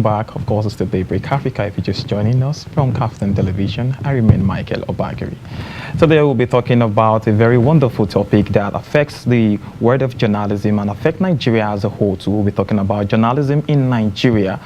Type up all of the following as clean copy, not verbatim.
Back, of course, it's the Daybreak Africa. If you're just joining us from KAFTAN Television, I remain Micheal Obagiri. Today we'll be talking about a very wonderful topic that affects the world of journalism and affects Nigeria as a whole too. We'll be talking about journalism in Nigeria,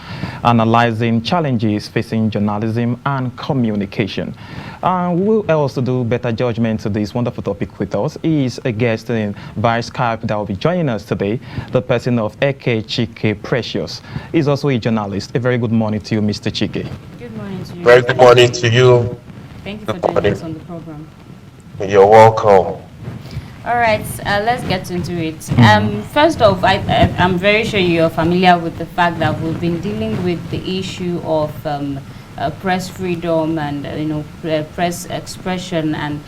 analyzing challenges facing journalism and communication. We'll also do better judgment to this wonderful topic with us. He is a guest in via Skype that will be joining us today, the person of Chike Precious. He's also a journalist. A very good morning to you, Mr. Chike. Good morning to you. Very good morning to you. Thank you for Good joining us morning. on the program. You're welcome. All right, let's get into it. First off, I'm very sure you're familiar with the fact that we've been dealing with the issue of press freedom and press expression and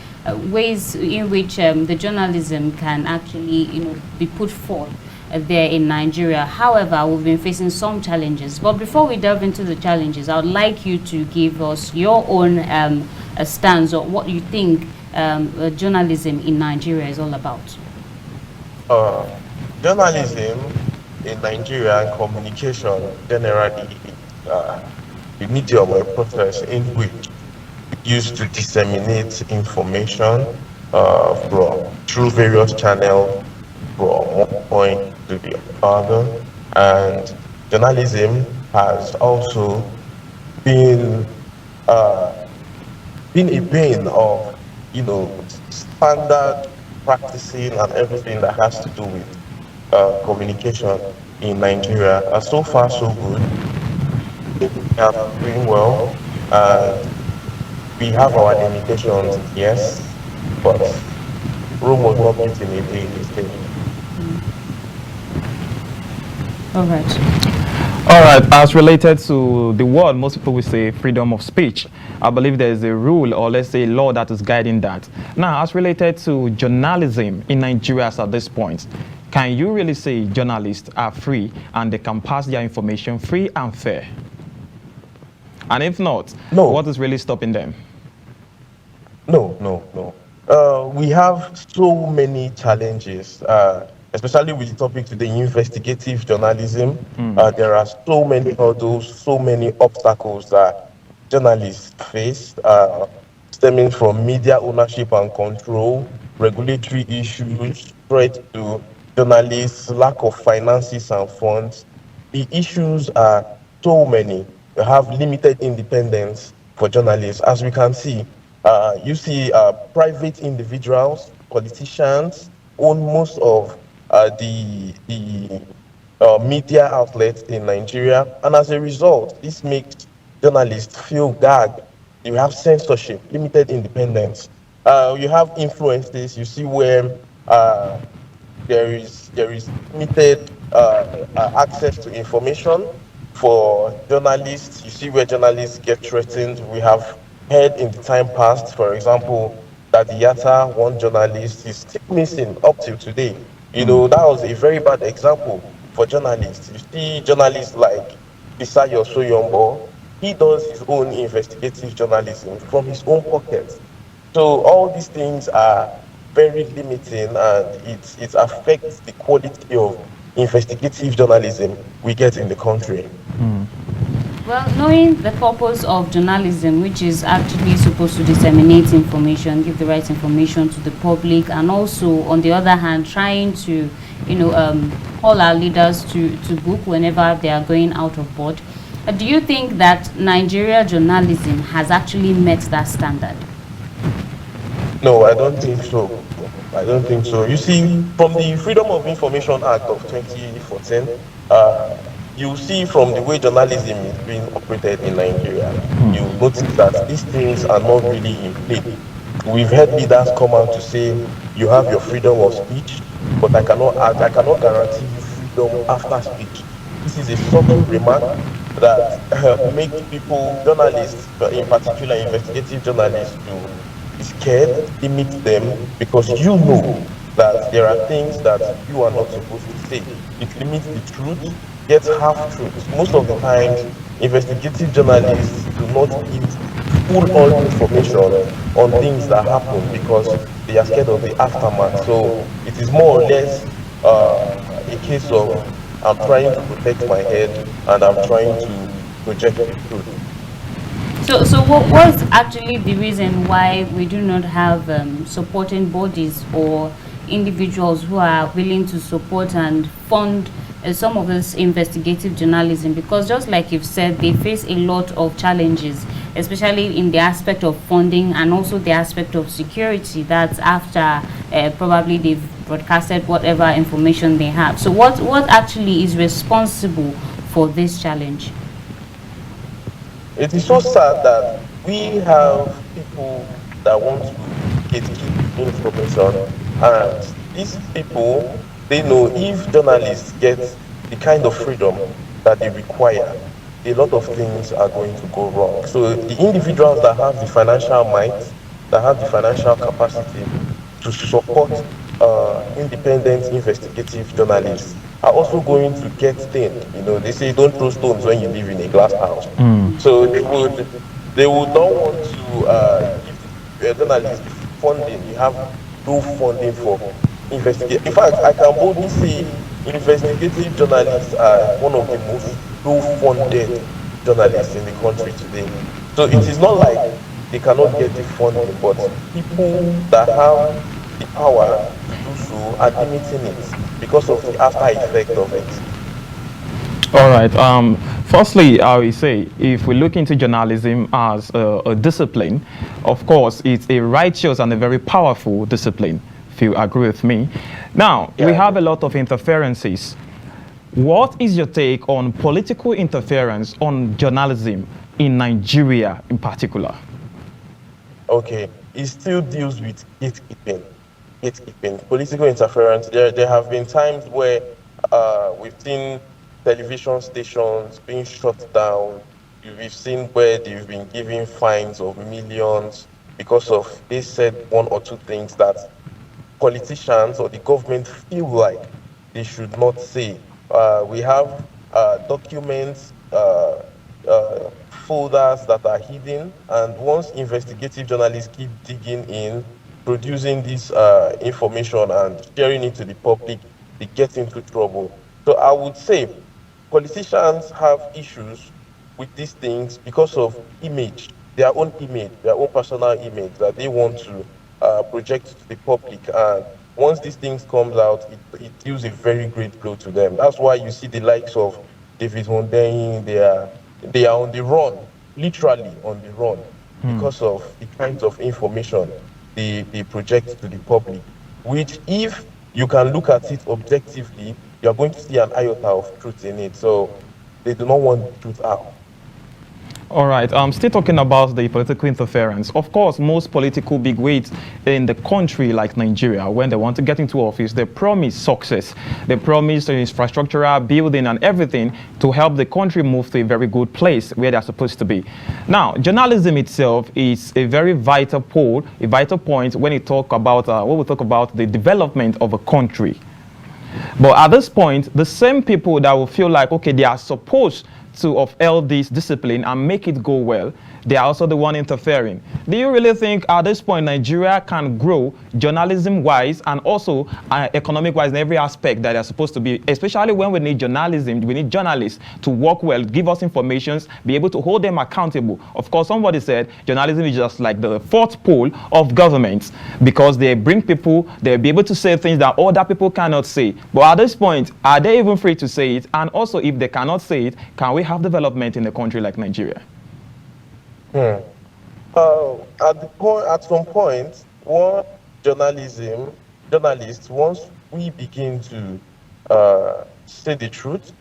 ways in which the journalism can actually be put forth there in Nigeria. However, we've been facing some challenges. But before we delve into the challenges, I would like you to give us your own stance on what you think journalism in Nigeria is all about. Uh, Journalism in Nigeria and communication generally the medium or process in which used to disseminate information from through various channels from one point to the other. And journalism has also been uh, been a bane of standard practicing and everything that has to do with communication in Nigeria. So far so good. We are doing well, and we have our limitations, yes, but Rome was not built in a day. All right. All right, as related to the word, most people will say freedom of speech. I believe there is a rule or let's say law that is guiding that. Now, as related to journalism in Nigeria at this point, can you really say journalists are free and they can pass their information free and fair? And if not, No, what is really stopping them? no. We have so many challenges, especially with the topic today, investigative journalism. There are so many hurdles, so many obstacles that journalists face, stemming from media ownership and control, regulatory issues, threat to journalists, lack of finances and funds. The issues are so many. We have limited independence for journalists. As we can see, you see private individuals, politicians own most of the media outlets in Nigeria, and as a result, this makes journalists feel gagged. You have censorship, limited independence. You have influences. You see where there is limited access to information for journalists. You see where journalists get threatened. We have heard in the time past, for example, that the Yatta, one journalist, is still missing up till today. That was a very bad example for journalists. You see journalists like Bisayo Soyombo, he does his own investigative journalism from his own pocket. So all these things are very limiting, and it affects the quality of investigative journalism we get in the country. Well, knowing the purpose of journalism, which is actually supposed to disseminate information, give the right information to the public, and also, on the other hand, trying to, call our leaders to book whenever they are going out of board. Do you think that Nigeria journalism has actually met that standard? No, I don't think so. I don't think so. You see, from the Freedom of Information Act of 2014, you see from the way journalism is being operated in Nigeria, you notice that these things are not really in play. We've had leaders come out to say you have your freedom of speech, but I cannot guarantee you freedom after speech. This is a subtle remark that makes people, journalists, in particular investigative journalists, to be scared, limit them, because you know that there are things that you are not supposed to say. It limits the truth, gets half truths. Most of the times, investigative journalists do not give full on information on things that happen because they are scared of the aftermath. So it is more or less a case of I'm trying to protect my head and I'm trying to project the truth. So what was actually the reason why we do not have supporting bodies or individuals who are willing to support and fund some of this investigative journalism? Because just like you've said, they face a lot of challenges, especially in the aspect of funding and also the aspect of security. That's after probably they've broadcasted whatever information they have. So what actually is responsible for this challenge? It is so sad that we have people that want to gatekeep information, and these people, they know if journalists get the kind of freedom that they require, a lot of things are going to go wrong. So the individuals that have the financial might, that have the financial capacity to support independent investigative journalists are also going to get thinned. You know, they say don't throw stones when you live in a glass house. So they would not want to give the journalists the funding. You have no funding for investigate. In fact, I can boldly say investigative journalists are one of the most low funded journalists in the country today. So it is not like they cannot get the funding, but people that have the power to do so are limiting it because of the after effect of it. All right. Firstly, I will say, if we look into journalism as a discipline, of course, it's a righteous and a very powerful discipline, if you agree with me. Now, we have a lot of interferences. What is your take on political interference on journalism in Nigeria in particular? Okay, it still deals with gatekeeping, political interference. There have been times where we've seen television stations being shut down. We've seen where they've been giving fines of millions because of they said one or two things that politicians or the government feel like they should not say. We have documents, folders that are hidden, and once investigative journalists keep digging in, producing this information and sharing it to the public, they get into trouble. So I would say politicians have issues with these things because of image, their own personal image that they want to project to the public. And once these things comes out, it deals a very great blow to them. That's why you see the likes of David Hundeyin, they are on the run, literally on the run, because of the kinds of information they project to the public, which if you can look at it objectively, you're going to see an iota of truth in it. So they do not want the truth out. All right. Still talking about the political interference. Of course, most political bigwigs in the country, like Nigeria, when they want to get into office, they promise success. They promise infrastructural building and everything to help the country move to a very good place where they're supposed to be. Now, journalism itself is a very vital pole, a vital point when we talk about the development of a country. But at this point, the same people that will feel like, okay, they are supposed to uphold this discipline and make it go well, they are also the one interfering. Do you really think at this point Nigeria can grow journalism-wise and also economic-wise in every aspect that they're supposed to be, especially when we need journalism, we need journalists to work well, give us information, be able to hold them accountable. Of course, somebody said journalism is just like the fourth pole of government because they bring people, they'll be able to say things that other people cannot say. But at this point, are they even free to say it? And also, if they cannot say it, can we have development in a country like Nigeria? At some point, one journalists, once we begin to say the truth,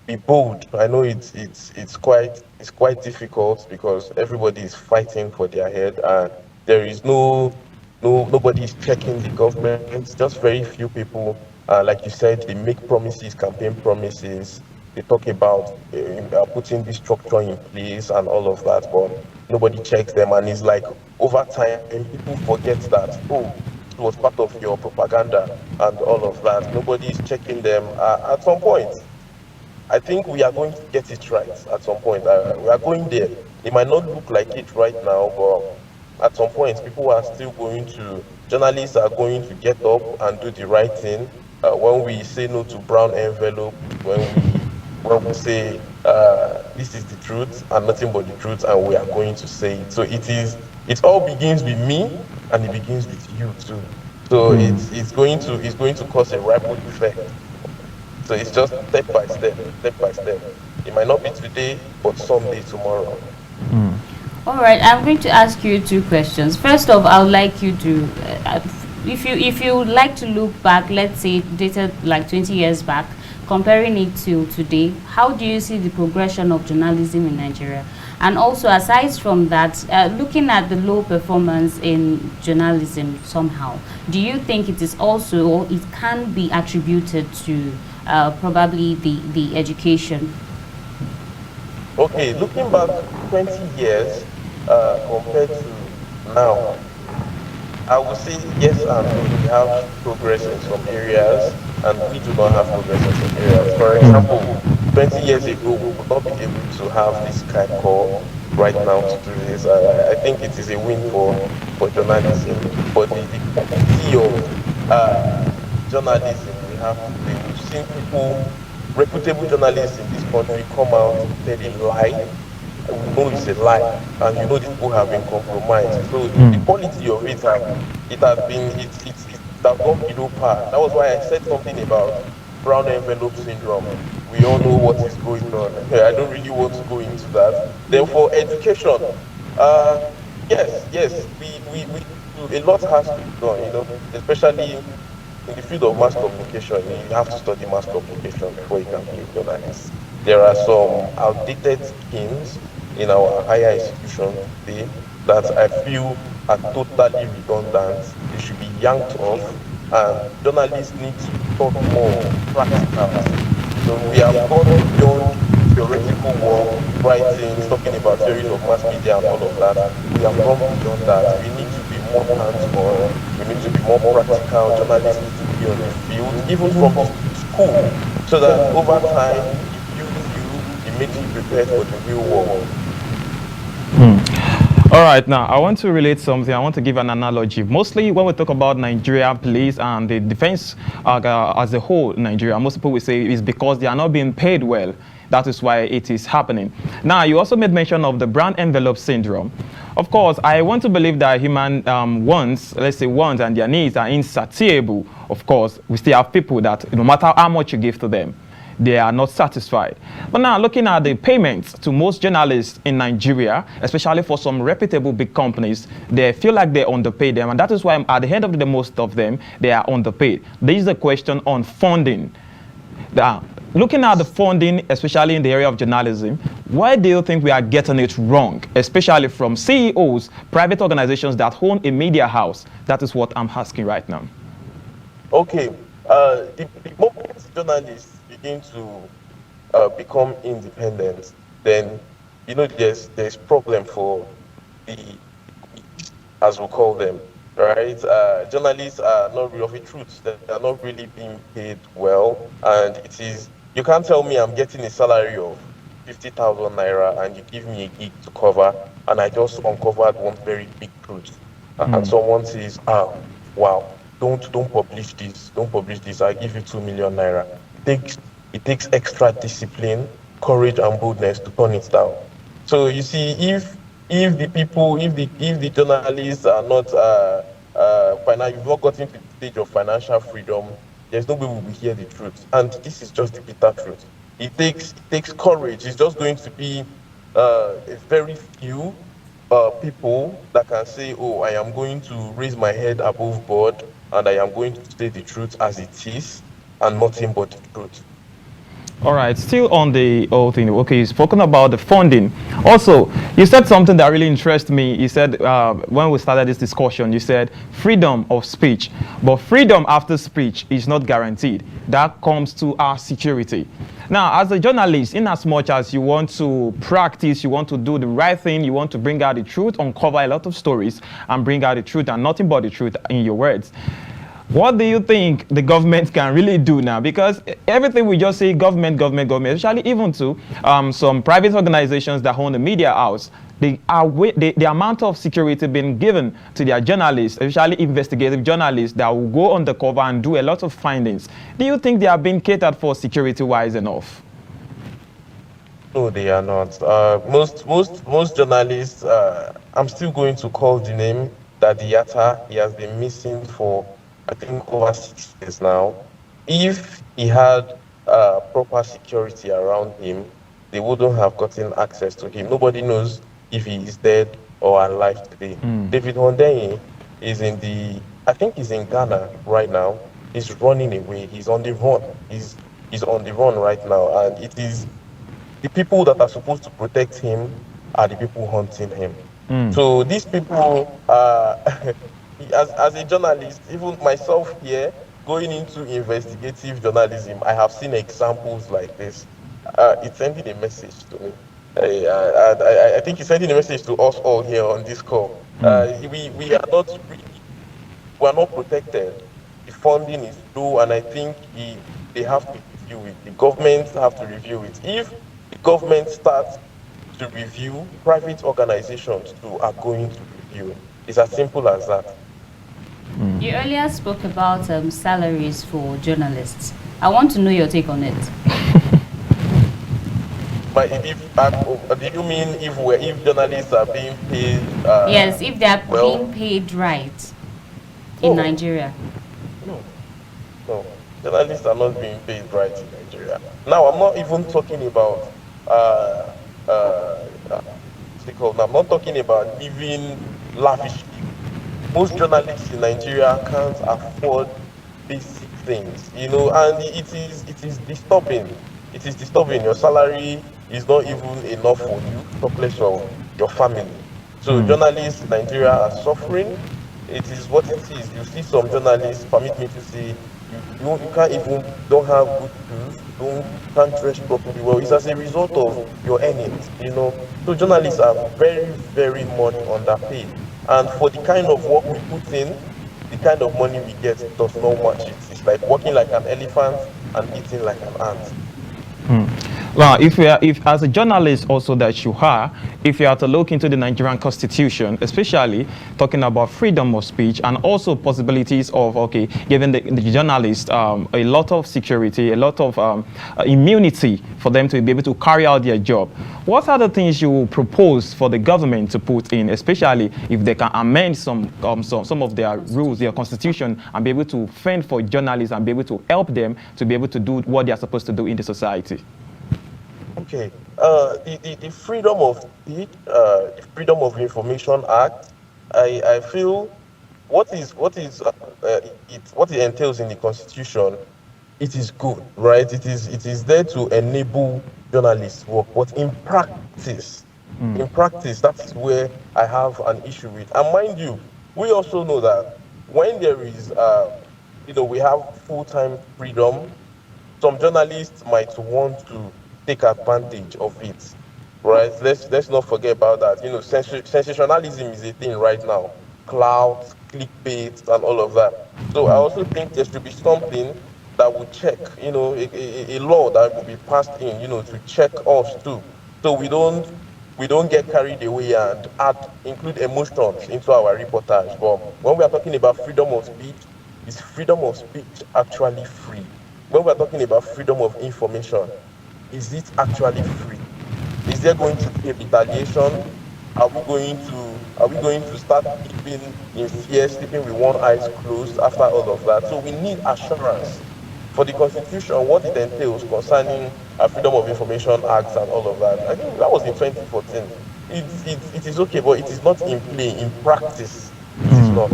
be bold. I know it's quite difficult because everybody is fighting for their head, and there is nobody is checking the government. It's just very few people. Like you said, they make promises, campaign promises. They talk about putting this structure in place and all of that, but nobody checks them. And it's like over time, people forget that, oh, it was part of your propaganda and all of that. Nobody is checking them. At some point, I think we are going to get it right. At some point, we are going there. It might not look like it right now, but at some point, journalists are going to get up and do the right thing. When we say no to brown envelope, when we when we say this is the truth and nothing but the truth, and we are going to say it. So it all begins with me, and it begins with you too. So it's going to cause a ripple effect. So it's just step by step, step by step. It might not be today, but someday tomorrow. All right, I'm going to ask you two questions. First off, I would like you to, if you would like to look back, let's say dated like 20 years back, comparing it to today, how do you see the progression of journalism in Nigeria? And also, aside from that, looking at the low performance in journalism somehow, do you think it is also, or it can be attributed to probably the education? Okay, looking back 20 years compared to now, I would say yes and no. We have progress in some areas, and we do not have progress in some areas. For example, 20 years ago, we would not be able to have this Skype call right now to do this. I think it is a win for journalism, but the quality of journalism we have today, we've seen people, reputable journalists in this country, come out telling lie. We know it's a lie, and you know the people have been compromised. So the quality of it has been it has gone below par. That was why I said something about brown envelope syndrome. We all know what is going on. I don't really want to go into that. Then for education, uh, yes, a lot has to be done. You know, especially in the field of mass communication, you have to study mass communication before you can be a journalist. There are some outdated schemes in our higher institutions today that I feel are totally redundant. They should be yanked off, and journalists need to talk more practical. So we have gone beyond theoretical work, writing, talking about theories of mass media and all of that. We have gone beyond that. We need to be more hands-on. We need to be more practical. Journalists need to be on the field, even from the school, so that over time it builds you, it makes you prepared for the real world. All right, now I want to relate something. I want to give an analogy. Mostly when we talk about Nigeria police and the defense as a whole, Nigeria, most people will say it's because they are not being paid well. That is why it is happening. Now, you also made mention of the brown envelope syndrome. Of course, I want to believe that human wants, let's say wants and their needs are insatiable. Of course, we still have people that no matter how much you give to them, they are not satisfied. But now, looking at the payments to most journalists in Nigeria, especially for some reputable big companies, they feel like they underpay them, and that is why at the end of the day, most of them, they are underpaid. This is a question on funding. Looking at the funding, especially in the area of journalism, why do you think we are getting it wrong, especially from CEOs, private organizations that own a media house? That is what I'm asking right now. Okay, the moment journalists begin to become independent, then you know there's problem for the, as we call them, right? Journalists are not real of a truth. They are not really being paid well, and it is, you can't tell me I'm getting a salary of 50,000 naira and you give me a gig to cover, and I just uncovered one very big truth, and someone says, "Ah, wow, don't publish this, don't publish this. I give you 2 million naira." It takes extra discipline, courage, and boldness to turn it down. So you see, if the people, if the journalists are not you've not gotten to the stage of financial freedom, there's no way we will hear the truth. And this is just the bitter truth. It takes courage. It's just going to be a very few people that can say, "Oh, I am going to raise my head above board, and I am going to say the truth as it is, and nothing but the truth." All right, still on the whole thing. Okay, you've spoken about the funding. Also, you said something that really interests me. You said, when we started this discussion, you said freedom of speech. But freedom after speech is not guaranteed. That comes to our security. Now, as a journalist, in as much as you want to practice, you want to do the right thing, you want to bring out the truth, uncover a lot of stories, and bring out the truth and nothing but the truth in your words. What do you think the government can really do now? Because everything we just say, government, especially even to some private organizations that own the media house, the amount of security being given to their journalists, especially investigative journalists that will go undercover and do a lot of findings. Do you think they are being catered for security-wise enough? No, they are not. Most journalists. I'm still going to call the name Daddy Yatta. He has been missing for I think over 6 years now. If he had proper security around him, they wouldn't have gotten access to him. Nobody knows if he is dead or alive today. Mm. David Hundeyin is in the. I think he's in Ghana right now. He's running away. He's on the run. He's on the run right now, and it is the people that are supposed to protect him are the people hunting him. Mm. So these people, as a journalist, even myself here, going into investigative journalism, I have seen examples like this. It's sending a message to me. I think it's sending a message to us all here on this call. Mm. We are not we are not protected. The funding is low, and I think they have to review it. The government have to review it. If the government starts to review, private organizations too are going to review. It's as simple as that. You earlier spoke about salaries for journalists. I want to know your take on it. But do you mean if journalists are being paid? Yes, if they are Well, being paid right in no, Nigeria. no, no. Journalists are not being paid right in Nigeria. Now, I'm not even talking about what's it called? Now, I'm not talking about living lavishly. Most journalists in Nigeria can't afford basic things, and it is disturbing. It is disturbing. Your salary is not even enough for you, talk less of your family. So Mm. journalists in Nigeria are suffering. It is what it is. You see some journalists, permit me to say, you can't even don't have good shoes, you can't dress properly well. It's as a result of your earnings. So journalists are very, very much underpaid. And for the kind of work we put in, the kind of money we get does not match it. It's like working like an elephant and eating like an ant. Well, if as a journalist also that you are, if you are to look into the Nigerian Constitution, especially talking about freedom of speech and also possibilities of, okay, giving the journalists a lot of security, a lot of immunity for them to be able to carry out their job, what are the things you will propose for the government to put in, especially if they can amend some of their rules, their constitution, and be able to fend for journalists and be able to help them to be able to do what they are supposed to do in the society? Okay. The Freedom of Speech, the Freedom of Information Act, I feel what it entails in the Constitution, it is good, right? It is there to enable journalists work, but in practice, that is where I have an issue with. And mind you, we also know that when there is, we have full-time freedom, some journalists might want to take advantage of it, right? Let's not forget about that. Sensationalism is a thing right now. Clout, clickbait, and all of that. So I also think there should be something that will check, a law that will be passed in, to check us too, so we don't get carried away and include emotions into our reportage. But when we are talking about freedom of speech, is freedom of speech actually free? When we're talking about freedom of information, is it actually free? Is there going to be a retaliation? Are we going to start living in fear, sleeping with one eye closed after all of that? So we need assurance for the constitution, what it entails concerning Freedom of Information Acts and all of that. I think that was in 2014. It is okay, but it is not in play. In practice, it is not.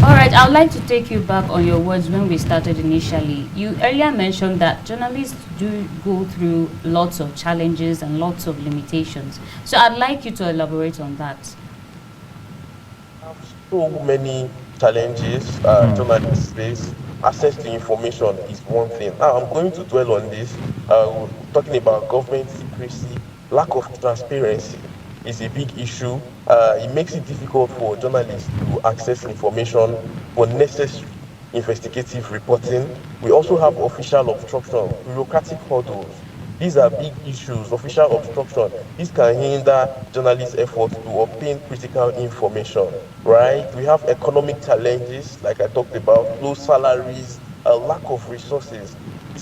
All right, I would like to take you back on your words when we started initially. You earlier mentioned that journalists do go through lots of challenges and lots of limitations. So I'd like you to elaborate on that. So many challenges journalists face. Access to information is one thing. Now, I'm going to dwell on this. Talking about government secrecy, lack of transparency is a big issue. It makes it difficult for journalists to access information for necessary investigative reporting. We also have official obstruction, bureaucratic hurdles. These are big issues. Official obstruction. This can hinder journalists' efforts to obtain critical information, right? We have economic challenges, like I talked about, low salaries, a lack of resources.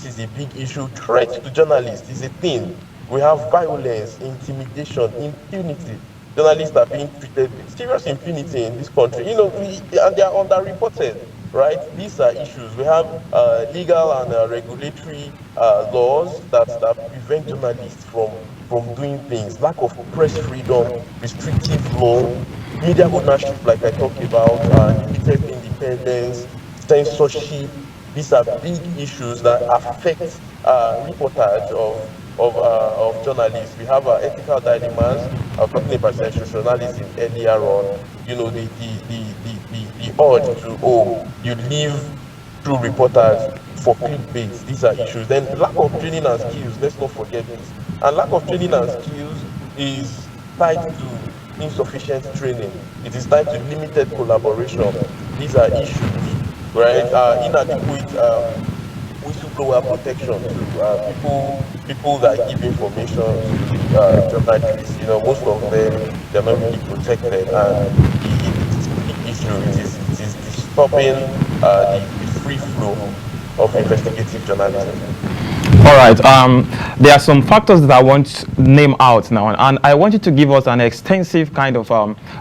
this is a big issue. Threat to journalists is a thing. We have violence, intimidation, impunity. Journalists are being treated with serious impunity in this country, and they are underreported, right? These are issues. We have legal and regulatory laws that prevent journalists from doing things. Lack of press freedom, restrictive law, media ownership, like I talked about, limited independence, censorship. These are big issues that affect reportage of journalists. We have ethical dilemmas. I was talking about sensationalism earlier on. The urge to, you live through reporters for clickbait. These are issues. Then lack of training and skills. Let's not forget this. And lack of training and skills is tied to insufficient training. It is tied to limited collaboration. These are issues, right? Inadequate whistleblower protection to people that give information to journalists. Most of them, they're not really protected, and it is a big issue. It is disturbing the free flow of investigative journalism. All right. There are some factors that I want to name out now, and I want you to give us an extensive kind of,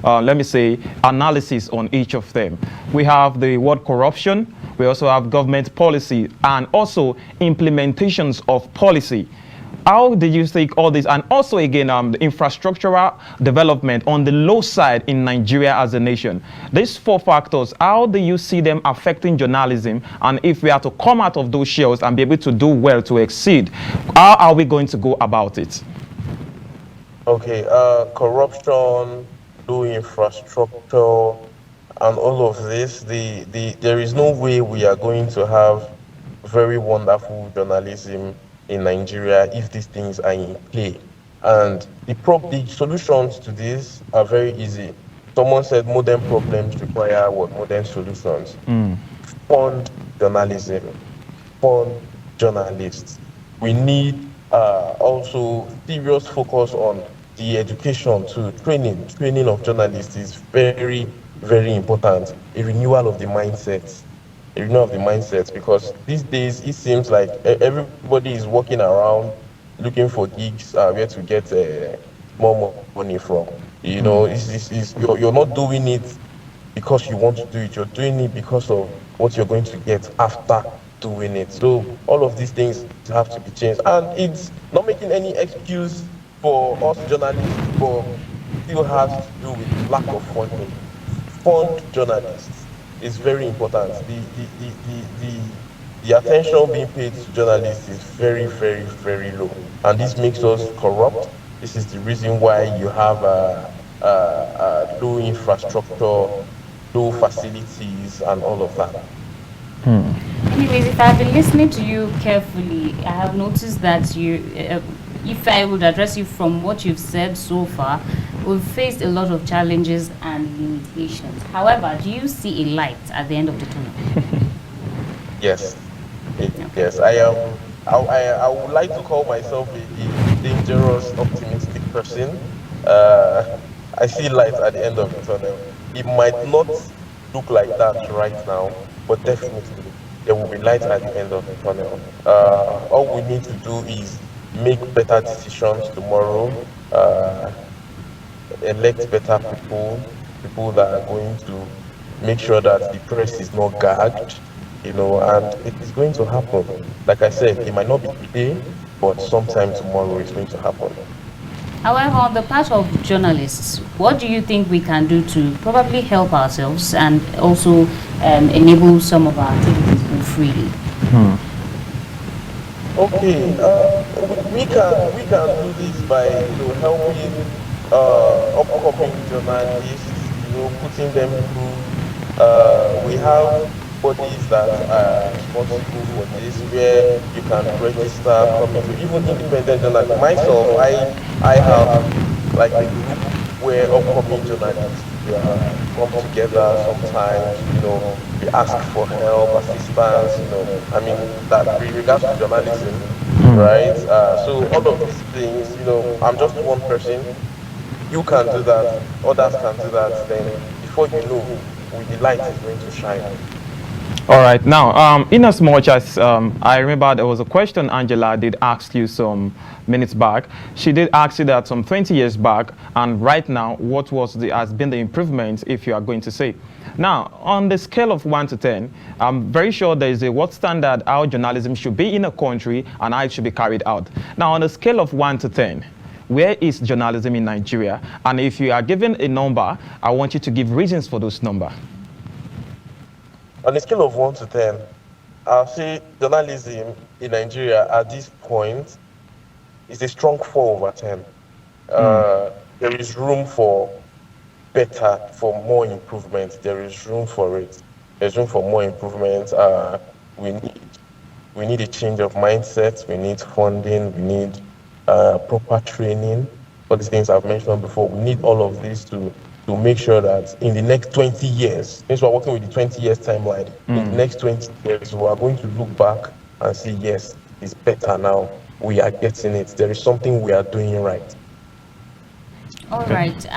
let me say, analysis on each of them. We have the word corruption. We also have government policy and also implementations of policy. How do you think all this, and also again, the infrastructural development on the low side in Nigeria as a nation? These four factors, how do you see them affecting journalism? And if we are to come out of those shells and be able to do well, to exceed, how are we going to go about it? Okay, corruption, low infrastructure, and all of this. There is no way we are going to have very wonderful journalism in Nigeria if these things are in play. And the solutions to this are very easy. Someone said modern problems require what? Modern solutions. Fund journalism, fund journalists. We need also serious focus on the education to training. Training of journalists is very, very important. A renewal of the mindset. A renewal of the mindset, because these days it seems like everybody is walking around looking for gigs where to get more money from. You're not doing it because you want to do it. You're doing it because of what you're going to get after doing it. So all of these things have to be changed, and it's not making any excuse for us journalists, but still has to do with lack of funding. Fund journalists is very important. The attention being paid to journalists is very, very, very low, and this makes us corrupt. This is the reason why you have low infrastructure, low facilities, and all of that. Anyways, if I've been listening to you carefully, I have noticed that if I would address you from what you've said so far, we've faced a lot of challenges and limitations. However, do you see a light at the end of the tunnel? Yes. Yes, I am. I would like to call myself a dangerous, optimistic person. I see light at the end of the tunnel. It might not look like that right now, but definitely there will be light at the end of the tunnel. All we need to do is make better decisions tomorrow, elect better people that are going to make sure that the press is not gagged, and it is going to happen. Like I said, it might not be today, but sometime tomorrow it's going to happen. However, on the part of journalists, what do you think we can do to probably help ourselves and also enable some of our activities more freely? Okay, we can do this by helping upcoming journalists, putting them through. We have bodies that are responsible for this, where you can register, come into, even independent journalists. Myself, I have like a group where upcoming journalists come together sometimes, we ask for help, assistance, I mean, that with regards to journalism, right? So all of these things, I'm just one person. You can do that, others can do that, then before you know, the light is going to shine. All right. Now, in as much as I remember there was a question Angela did ask you some minutes back. She did ask you that some 20 years back, and right now, what was the has been the improvement, if you are going to say. Now, on the scale of 1 to 10, I'm very sure there is a what standard how journalism should be in a country and how it should be carried out. Now, on a scale of 1 to 10, where is journalism in Nigeria? And if you are given a number, I want you to give reasons for those number. On a scale of 1 to 10, I'll say journalism in Nigeria at this point is a strong 4/10. There is room for better, for more improvement. There is room for it. There's room for more improvement. We need a change of mindset. We need funding. We need proper training. All these things I've mentioned before. We need all of this to make sure that in the next 20 years, since we're working with the 20 years timeline, in the next 20 years, we are going to look back and see, yes, it's better now. We are getting it. There is something we are doing right. All right.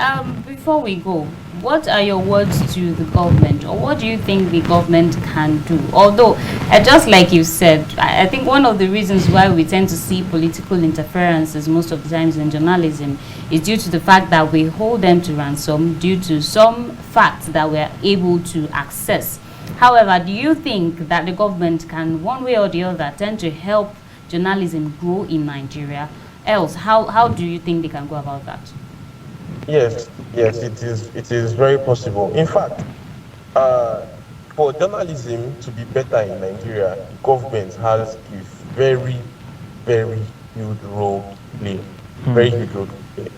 Before we go, what are your words to the government, or what do you think the government can do? Although, just like you said, I think one of the reasons why we tend to see political interferences most of the times in journalism is due to the fact that we hold them to ransom due to some facts that we're able to access. However, do you think that the government can, one way or the other, tend to help journalism grow in Nigeria? Else, how do you think they can go about that? Yes, it is very possible. In fact, for journalism to be better in Nigeria, the government has a very, very huge role to play. Very huge role to play.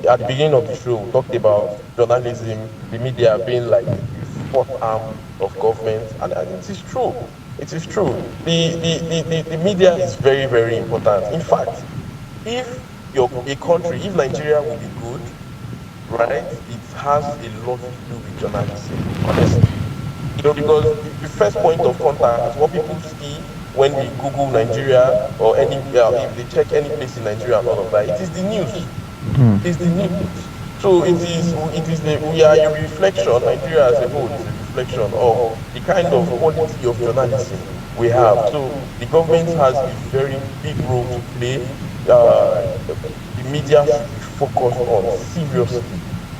At the beginning of the show, we talked about journalism, the media being like the fourth arm of government, and it is true. It is true. The media is very, very important. In fact, if a country, if Nigeria will be good, right, it has a lot to do with journalism, honestly. Because the first point of contact, what people see when they Google Nigeria or any, if they check any place in Nigeria and all of that, it is the news. It's the news. So we are a reflection, Nigeria as a whole is a reflection of the kind of quality of journalism we have. So the government has a very big role to play. The media should be focused on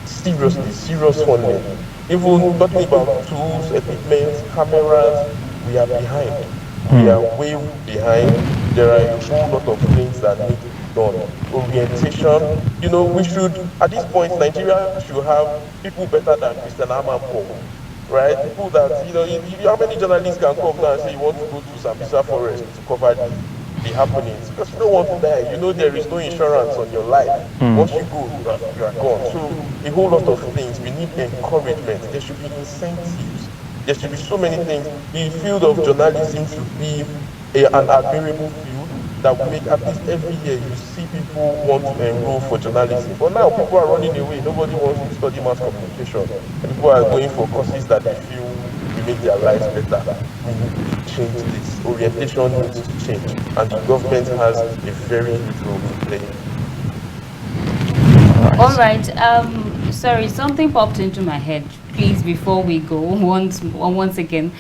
serious funding. Even talking about tools, equipment, cameras, we are behind. We are way behind. There are a whole lot of things that need to be done. Orientation, we should, at this point, Nigeria should have people better than Christian Amanpour, right? People that, how many journalists can come now and say you want to go to Sambisa Forest to cover the happenings? Because you don't want to die. There is no insurance on your life. Once you go, you are gone. So a whole lot of things. We need encouragement. There should be incentives. There should be so many things. The field of journalism should be an admirable field that will make, at least every year you see people want to enroll for journalism. But now people are running away. Nobody wants to study mass communication. People are going for courses that they feel will make their lives better. We need to change this. Orientation needs to change. And the government has a very huge role to play. All right. Sorry, something popped into my head. Please, before we go, once again,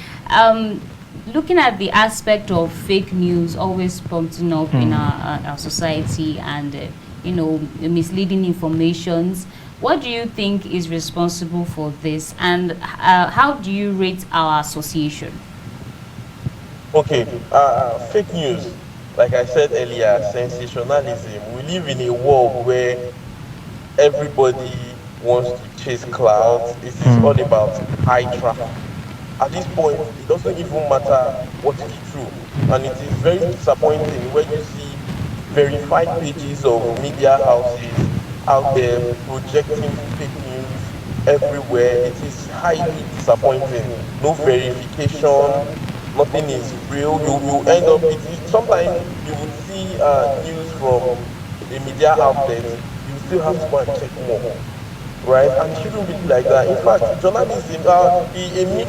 looking at the aspect of fake news always prompting up in our society, and misleading informations, what do you think is responsible for this, and how do you rate our association? Okay, fake news, like I said earlier, sensationalism. We live in a world where everybody wants to chase clouds. It is all about high traffic. At this point, it doesn't even matter what is true. And it is very disappointing when you see verified pages of media houses out there projecting fake news everywhere. It is highly disappointing. No verification, nothing is real. You end up with it. Sometimes you would see news from a media outlet, you still have to go and check more. Right? And it shouldn't be like that. In fact, journalism, a media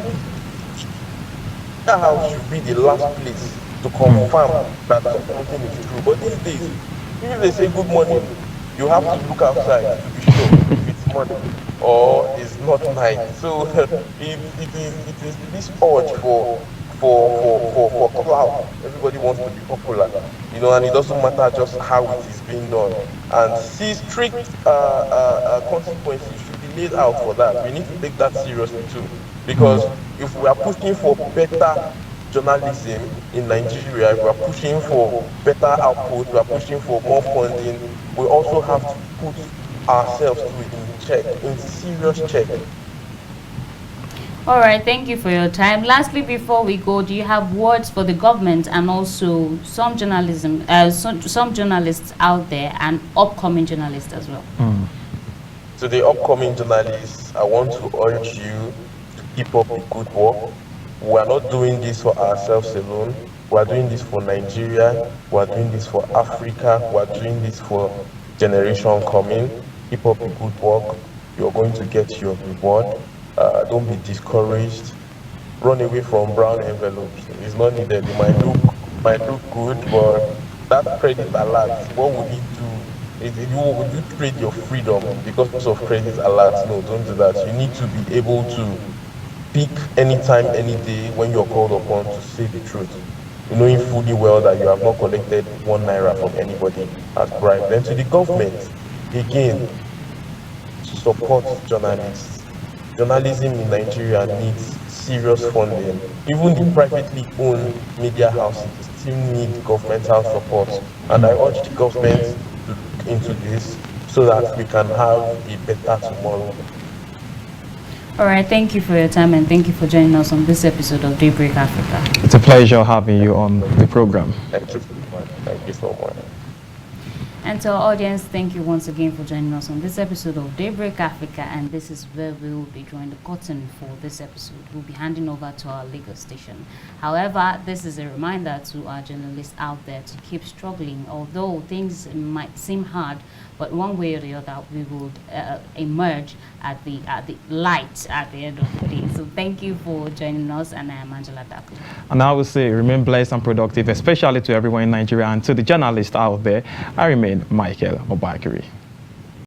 house should be the last place to confirm that something is true. But these days, if they say good morning, you have to look outside to be sure if it's morning. or is not nice. So it is this urge for clout. Everybody wants to be popular, and it doesn't matter just how it is being done. And see, strict consequences should be laid out for that. We need to take that seriously too, because if we are pushing for better journalism in Nigeria, if we are pushing for better output, we are pushing for more funding, we also have to put ourselves to in check, in serious check. All right, thank you for your time. Lastly, before we go, do you have words for the government and also some some journalists out there and upcoming journalists as well? To the upcoming journalists, I want to urge you to keep up the good work. We are not doing this for ourselves alone. We are doing this for Nigeria. We are doing this for Africa. We are doing this for generation coming. Keep up the good work. You're going to get your reward. Don't be discouraged. Run away from brown envelopes. It's not needed. It might look good, but that credit alert, what would it do? Would you trade your freedom because of credit alerts? No, don't do that. You need to be able to speak anytime, any day when you're called upon to say the truth, knowing fully well that you have not collected 1 naira from anybody as bribe. Then to the government, again, support journalists. Journalism in Nigeria needs serious funding. Even the privately owned media houses still need governmental support. And I urge the government to look into this so that we can have a better tomorrow. All right, thank you for your time and thank you for joining us on this episode of Daybreak Africa. It's a pleasure having you on the program. Thank you so much. Thank you so much. And to our audience, thank you once again for joining us on this episode of Daybreak Africa. And this is where we will be drawing the curtain for this episode. We'll be handing over to our Lagos station. However, this is a reminder to our journalists out there to keep struggling. Although things might seem hard, but one way or the other, we will emerge at the light at the end of the day. So thank you for joining us, and I am Angela Daku. And I will say, remain blessed and productive, especially to everyone in Nigeria and to the journalists out there. I remain Micheal Obagiri.